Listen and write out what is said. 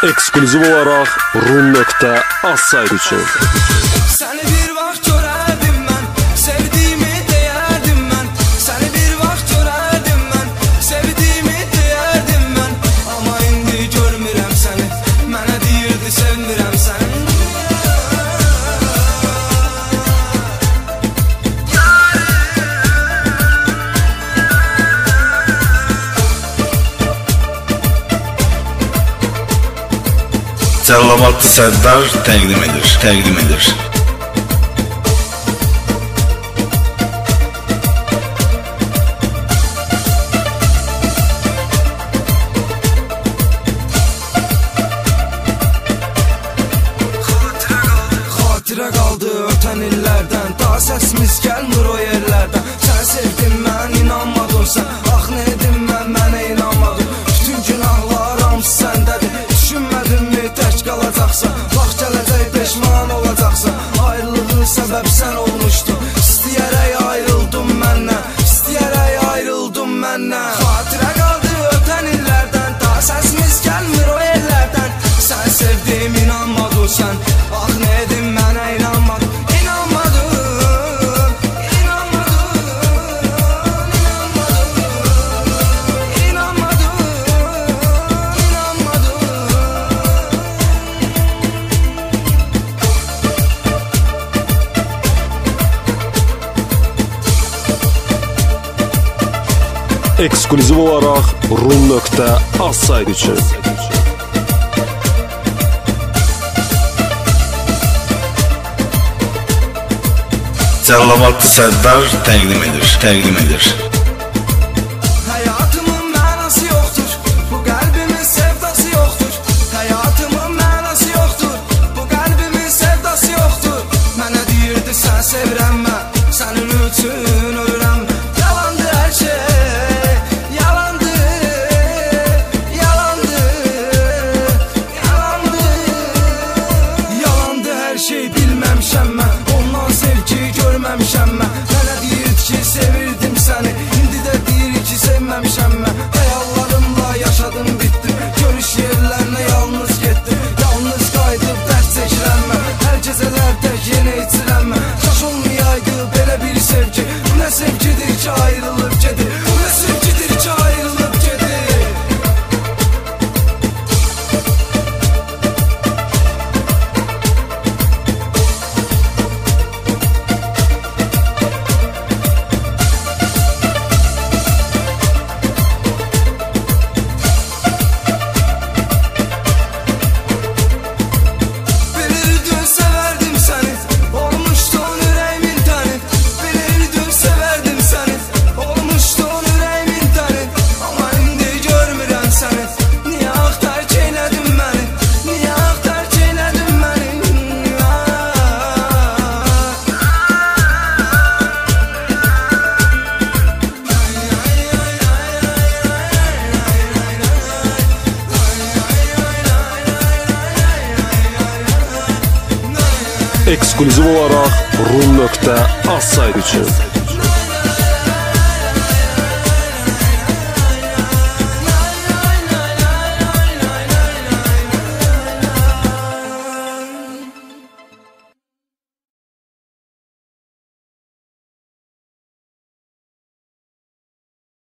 Eksklüziv olaraq Rum.az saytı üçün. Səni bir vaxt görərdim mən, sevdiyimi deyərdim mən. Səni bir vaxt görərdim mən, sevdiyimi deyərdim mən. Amma indi görmürəm səni, mənə deyirdi sevmirəm səni. Cəllabatlı Sərdar təqdim edir. Xatirə qaldı ötən illərdən, daha səsimiz gəlmir o yerlərdən. Sən sevdin mən, inanmadın sən, ax nə edim mən, mənə inanmadın. Bütün günahlar hamısı səndədir, düşünmədin mi tək qalacaqsan, vaxt gələcək peşman olacaqsan. Ayrılığın səbəb sən olmuşdun, istəyərək ayrıldım məndən, istəyərək ayrıldım məndən. Xatirə qaldı ötən illərdən, daha səsimiz gəlmir o yerlərdən. Sən sevdim, inanmadın sən, ax nə edim mənə inanmadın. Eksklüziv olaraq Rum.az saytı üçün. Cəllabatlı Sərdar təqdim edir. Həyatımın mənası yoxdur, bu qəlbimin sevdası yoxdur. Həyatımın mənası yoxdur, bu qəlbimin sevdası yoxdur. Mənə deyirdi sən sevirəm mən, sənin üçün ölürəm. Yalandı hər şey, yalandı, yalandı, yalandı, yalandı hər şey, bilməmişəm mən, ondan sevgi görməmişəm mən. Mənə deyirdi ki sevirdim səni, indi də deyir ki sevməmişəm mən. Xəyallarımla yaşadım bitdim, görüş yerlərinə yalnız getdim. Yalnız qayıdıb dərd çəkirəm mən, hər gecələrdə yenə içirəm mən. Kaş olmayaydı belə bir sevgi, bu nə sevgidir ki ayrılıb gedir, bu nə sevgidir ki ayrılıb gedir. Bilirdin severdim səni, olmuşdun ürəyimin təni. Bilirdin severdim səni, olmuşdun ürəyimin təni. Amma indi görmürəm səni, niyə axtar ki elədin məni, niyə axtar ki elədin məni. Eksklüziv olaraq Rum.az saytı üçün.